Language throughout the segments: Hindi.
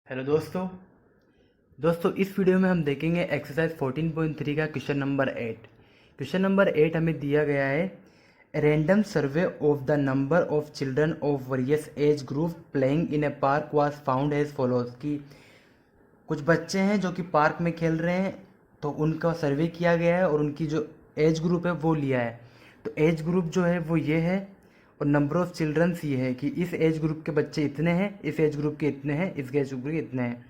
हेलो दोस्तों इस वीडियो में हम देखेंगे एक्सरसाइज 14.3 का क्वेश्चन नंबर 8। क्वेश्चन नंबर 8 हमें दिया गया है random survey of the number of children of various age group playing in a park was found as follows कि कुछ बच्चे हैं जो कि पार्क में खेल रहे हैं, तो उनका सर्वे किया गया है और उनकी जो एज ग्रुप है वो लिया है। तो एज ग्रुप जो है वो ये है और नंबर ऑफ चिल्ड्रंस ये है कि इस एज ग्रुप के बच्चे इतने हैं, इस एज ग्रुप के इतने हैं, इस एज ग्रुप के इतने हैं।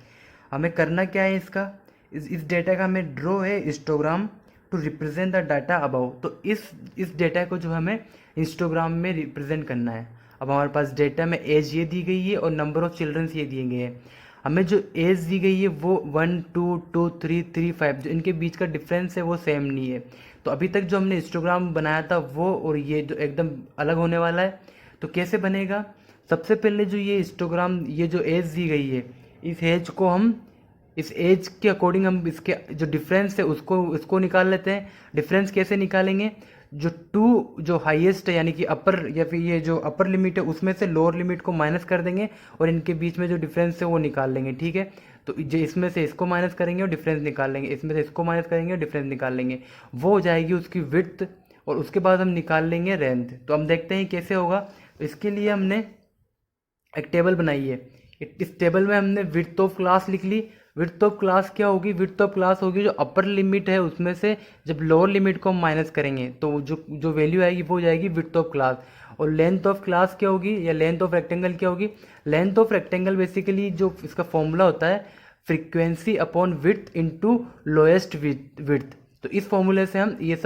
हमें करना क्या है इसका, इस डेटा का हमें ड्रॉ है histogram to represent the data about. तो इस डेटा को जो हमें हिस्टोग्राम में रिप्रेजेंट करना है। अब हमारे पास डेटा में एज ये दी गई है और नंबर ऑफ चिल्ड्रंस ये दिए गए हैं। हमें जो एज दी गई है वो 1 2 2 3 3 5, जो इनके बीच का डिफरेंस है वो सेम नहीं है। तो अभी तक जो हमने हिस्टोग्राम बनाया था वो और ये जो एकदम अलग होने वाला है। तो कैसे बनेगा, सबसे पहले जो ये हिस्टोग्राम, ये जो एज दी गई है, इस एज को हम इस एज के अकॉर्डिंग हम इसके जो डिफरेंस है उसको निकाल लेते हैं। डिफरेंस कैसे निकालेंगे, जो टू जो हाईएस्ट है यानी कि अपर या फिर ये जो अपर लिमिट है उसमें से लोअर लिमिट को माइनस कर देंगे और इनके बीच में जो डिफरेंस है वो निकाल लेंगे। ठीक है, तो जो इसमें से इसको माइनस करेंगे और डिफरेंस निकाल लेंगे, इसमें से इसको माइनस करेंगे और डिफरेंस निकाल लेंगे, वो हो जाएगी उसकी विड्थ। और उसके बाद हम निकाल लेंगे लेंथ। तो हम देखते हैं कैसे होगा। तो इसके लिए हमने एक टेबल बनाई है। इस टेबल में हमने विड्थ ऑफ क्लास लिख ली। विड्थ ऑफ क्लास क्या होगी, विड्थ ऑफ क्लास होगी जो अपर लिमिट है उसमें से जब लोअर लिमिट को हम माइनस करेंगे तो जो जो वैल्यू आएगी वो हो जाएगी विड्थ ऑफ क्लास। और लेंथ ऑफ क्लास क्या होगी या लेंथ ऑफ रेक्टेंगल क्या होगी, लेंथ ऑफ रेक्टेंगल बेसिकली जो इसका फॉर्मूला होता है frequency upon width into lowest width. तो इस फॉर्मूले से हम ये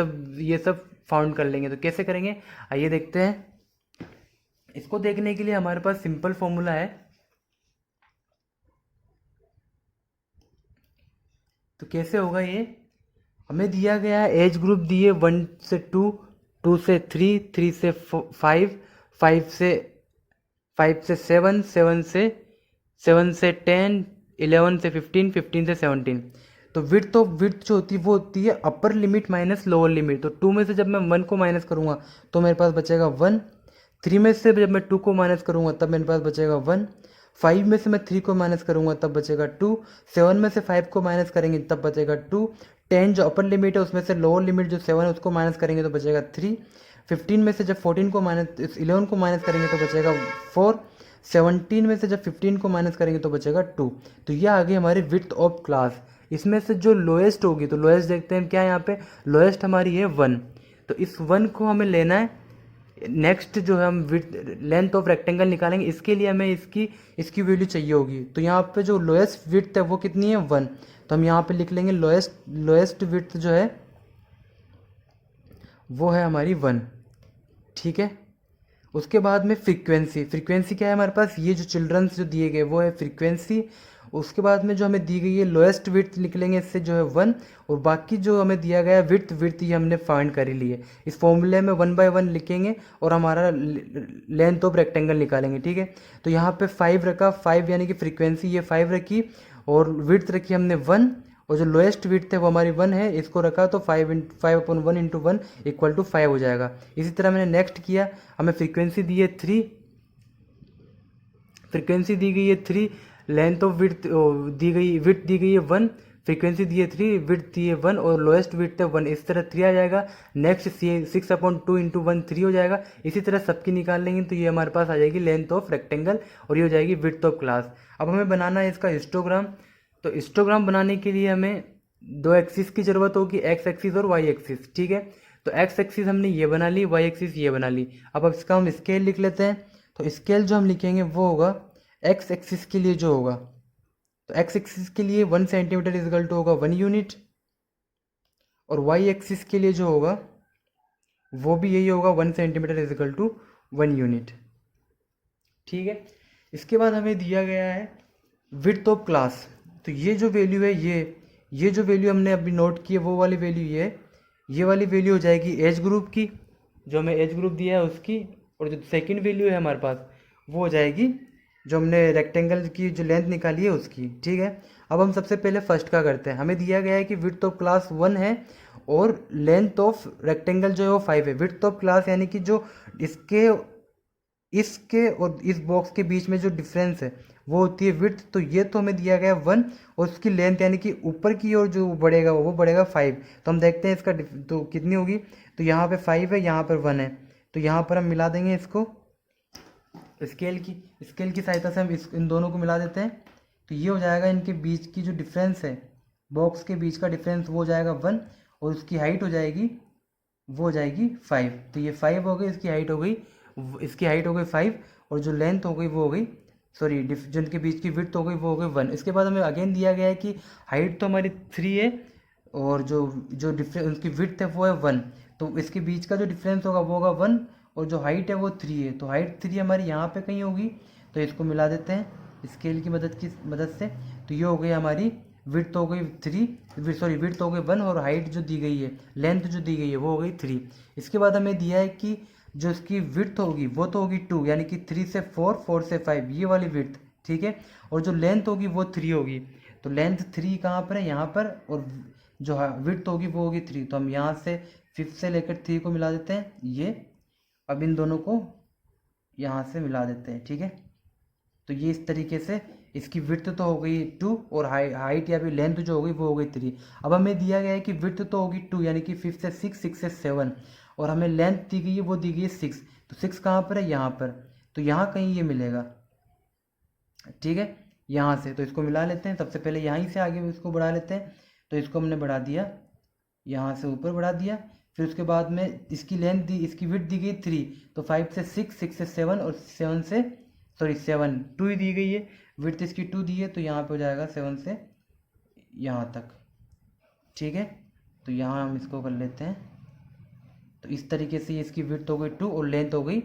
सब फाउंड कर लेंगे। तो कैसे करेंगे आइए देखते हैं। इसको देखने के लिए हमारे पास सिंपल फॉर्मूला है। तो कैसे होगा ये, हमें दिया गया है एज ग्रुप दिए 1 से 2, 2 से 3, 3 से 5, 5 से 7, 7 से 10, 11 से 15, 15 से 17। तो विड्थ जो होती है वो होती है upper limit minus lower limit. तो 2 में से जब मैं 1 को माइनस करूँगा तो मेरे पास बचेगा 1। 3 में से जब मैं 2 को माइनस करूँगा तब मेरे पास बचेगा 1। 5 में से मैं 3 को माइनस करूँगा तब बचेगा 2। 7 में से 5 को माइनस करेंगे तब बचेगा 2। 10 जो अपर लिमिट है उसमें से लोअर लिमिट जो 7 है उसको माइनस करेंगे तो बचेगा 3। 15 में से जब 14 को माइनस 11 को माइनस करेंगे तो बचेगा 4। 17 में से जब 15 को माइनस करेंगे तो बचेगा 2। तो ये आ गई हमारी विड्थ ऑफ क्लास। इसमें से जो लोएस्ट होगी, तो लोएस्ट देखते हैं क्या है यहाँ पे, लोएस्ट हमारी है 1। तो इस 1 को हमें लेना है। नेक्स्ट जो है हम विड्थ लेंथ ऑफ रेक्टेंगल निकालेंगे, इसके लिए हमें इसकी वैल्यू चाहिए होगी। तो यहाँ पे जो लोएस्ट विड्थ है वो कितनी है 1। तो हम यहाँ पे लिख लेंगे लोएस्ट विड्थ जो है वो है हमारी 1। ठीक है, उसके बाद में फ्रीक्वेंसी क्या है हमारे पास, ये जो चिल्ड्रंस जो दिए गए वो है फ्रीक्वेंसी। उसके बाद में जो हमें दी गई है लोएस्ट विड्थ लिख लेंगे, इससे जो है 1। और बाकी जो हमें दिया गया है विड्थ ये हमने फाइंड कर ही ली है। इस फॉर्मूले में 1 बाय 1 लिखेंगे और हमारा लेंथ ऑफ रेक्टेंगल निकालेंगे। ठीक है, तो यहाँ पे 5 रखा, 5 यानी कि फ्रीक्वेंसी ये 5 रखी और विड्थ रखी हमने 1। और जो लोएस्ट विड्थ है वो हमारी 1 है, इसको रखा तो 5/1 इंटू 1 इक्वल टू 5 हो जाएगा। इसी तरह मैंने नेक्स्ट किया, हमें फ्रीक्वेंसी दी है 3, फ्रीक्वेंसी दी गई है 3, लेंथ ऑफ विड्थ दी गई, विड्थ दी गई है 1, फ्रीक्वेंसी दी है 3, विड्थ दी है 1 और लोएस्ट विड्थ है 1। इस तरह 3 आ जाएगा। नेक्स्ट 6/2 इंटू 1 3 हो जाएगा। इसी तरह सबकी निकाल लेंगे तो ये हमारे पास आ जाएगी लेंथ ऑफ रेक्टेंगल और ये हो जाएगी विड्थ ऑफ क्लास। अब हमें बनाना है इसका हिस्टोग्राम। तो हिस्टोग्राम बनाने के लिए हमें 2 एक्सिस की ज़रूरत होगी, एक्स एक्सिस और वाई एक्सिस। ठीक है, तो एक्स एक्सिस हमने ये बना ली, वाई एक्सिस ये बना ली। अब इसका हम स्केल लिख लेते हैं। तो स्केल जो हम लिखेंगे वो होगा एक्स एक्सिस के लिए जो होगा, तो एक्स एक्सिस के लिए 1 सेंटीमीटर इजकल टू होगा 1 यूनिट। और वाई एक्सिस के लिए जो होगा वो भी यही होगा 1 सेंटीमीटर इजकल टू 1 यूनिट। ठीक है, इसके बाद हमें दिया गया है विड्थ ऑफ क्लास। तो ये जो वैल्यू है ये जो वैल्यू हमने अभी नोट की है वो वाली वैल्यू ये वाली वैल्यू हो जाएगी एज ग्रुप की, जो हमें एज ग्रुप दिया है उसकी। और जो सेकंड वैल्यू है हमारे पास वो हो जाएगी जो हमने रेक्टेंगल की जो लेंथ निकाली है उसकी। ठीक है, अब हम सबसे पहले फर्स्ट का करते हैं। हमें दिया गया है कि विड्थ ऑफ क्लास 1 है और लेंथ ऑफ रेक्टेंगल जो है वो 5 है। विड्थ ऑफ क्लास यानी कि जो इसके और इस बॉक्स के बीच में जो डिफरेंस है वो होती है विड्थ। तो ये तो हमें दिया गया 1 और उसकी लेंथ यानी कि ऊपर की ओर जो बढ़ेगा वो बढ़ेगा 5। तो हम देखते हैं इसका तो कितनी होगी। तो यहाँ पे 5 है, यहाँ पर 1 है, तो यहाँ पर हम मिला देंगे इसको स्केल की सहायता से हम इन दोनों को मिला देते हैं। तो ये हो जाएगा इनके बीच की जो डिफरेंस है, बॉक्स के बीच का डिफरेंस वो हो जाएगा 1 और उसकी हाइट हो जाएगी वो हो जाएगी 5। तो ये 5 हो गई, इसकी हाइट हो गई 5 और जो लेंथ हो गई वो हो गई सॉरी जो इनके बीच की विड्थ हो गई वो हो गई 1। इसके बाद हमें अगेन दिया गया है कि हाइट तो हमारी 3 है और जो जो डिफरेंस उसकी विड्थ है वो है 1। तो इसके बीच का जो डिफरेंस होगा वो होगा 1 और जो हाइट है वो 3 है। तो हाइट 3 हमारी यहाँ पे कहीं होगी, तो इसको मिला देते हैं स्केल की मदद से। तो ये हो गई हमारी विड्थ हो गई विड्थ हो गई 1 और हाइट जो दी गई है, लेंथ जो दी गई है वो हो गई 3। इसके बाद हमें दिया है कि जो इसकी विड्थ होगी वो तो होगी 2 यानी कि 3 से 4, 4 से 5 ये वाली विड्थ, ठीक है। और जो लेंथ होगी वो 3 होगी। तो लेंथ 3 कहाँ पर है, यहाँ पर, और जो विड्थ होगी वो होगी 3। तो हम यहाँ से 5 से लेकर 3 को मिला देते हैं ये। अब इन दोनों को यहाँ से मिला देते हैं, ठीक है। तो ये इस तरीके से इसकी विड्थ तो हो गई 2 और हाइट या फिर लेंथ जो हो गई वो हो गई 3। अब हमें दिया गया है कि विड्थ तो होगी 2 यानी कि 5 से 6, 6 से 7 और हमें लेंथ दी गई है वो दी गई है 6। तो 6 कहाँ पर है, यहाँ पर। तो यहाँ कहीं ये मिलेगा, ठीक है, यहाँ से। तो इसको मिला लेते हैं, सबसे पहले यहीं से आगे इसको बढ़ा लेते हैं। तो इसको हमने बढ़ा दिया, यहाँ से ऊपर बढ़ा दिया। फिर उसके बाद में इसकी लेंथ दी, इसकी विड्थ दी गई 3। तो 5 से 6, 6 से 7 और 7 से 7 2 ही दी गई है, विड्थ इसकी 2 दी है। तो यहाँ पे हो जाएगा 7 से यहाँ तक, ठीक है। तो यहाँ हम इसको कर लेते हैं। तो इस तरीके से इसकी विड्थ हो गई 2 और लेंथ हो गई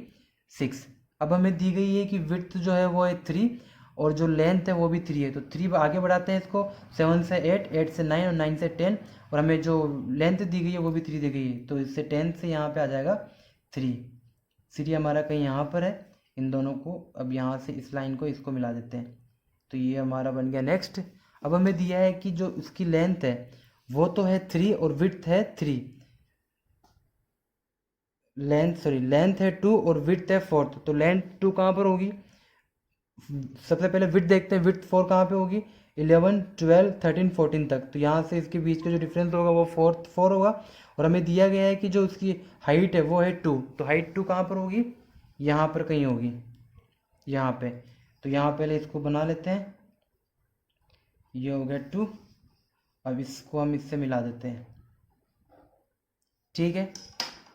6। अब हमें दी गई है कि विड्थ जो है वो है 3 और जो लेंथ है वो भी 3 है। तो 3 आगे बढ़ाते हैं इसको, 7 से 8, 8 से 9 और 9 से 10 और हमें जो लेंथ दी गई है वो भी 3 दी गई है। तो इससे 10 से यहाँ पे आ जाएगा 3 हमारा कहीं यहाँ पर है। इन दोनों को अब यहाँ से इस लाइन को इसको मिला देते हैं। तो ये हमारा बन गया नेक्स्ट। अब हमें दिया है कि जो इसकी लेंथ है वो तो है 3 और विड्थ है 3। लेंथ है 2 और विड्थ है 4। तो लेंथ 2 कहाँ पर होगी, सबसे पहले विड्थ देखते हैं। विड्थ 4 कहाँ पे होगी, 11, 12, 13, 14 तक। तो यहाँ से इसके बीच का जो डिफरेंस होगा वो 4 होगा। और हमें दिया गया है कि जो उसकी हाइट है वो है 2। तो हाइट 2 कहाँ पर होगी, यहाँ पर कहीं होगी, यहाँ पे। तो यहाँ पहले इसको बना लेते हैं, ये हो गया 2। अब इसको हम इससे मिला देते हैं, ठीक है।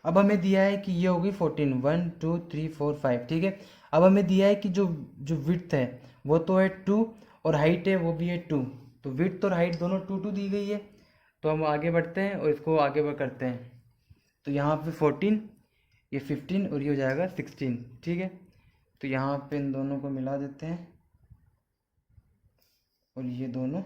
अब हमें दिया है कि ये होगी 14, 1, 2, 3, 4, 5, ठीक है। अब हमें दिया है कि जो जो विड्थ है वो तो है 2 और हाइट है वो भी है 2। तो विड्थ और हाइट दोनों 2 2 दी गई है। तो हम आगे बढ़ते हैं और इसको आगे बढ़ करते हैं। तो यहाँ पे 14, ये 15 और ये हो जाएगा 16, ठीक है। तो यहाँ पे इन दोनों को मिला देते हैं और ये दोनों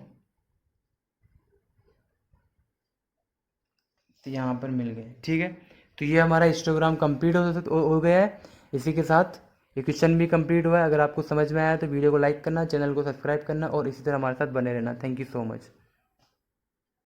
तो यहाँ पर मिल गए, ठीक है। तो ये हमारा हिस्टोग्राम कंप्लीट हो गया है। इसी के साथ ये क्वेश्चन भी कंप्लीट हुआ है। अगर आपको समझ में आया तो वीडियो को लाइक करना, चैनल को सब्सक्राइब करना और इसी तरह हमारे साथ बने रहना। Thank you so much.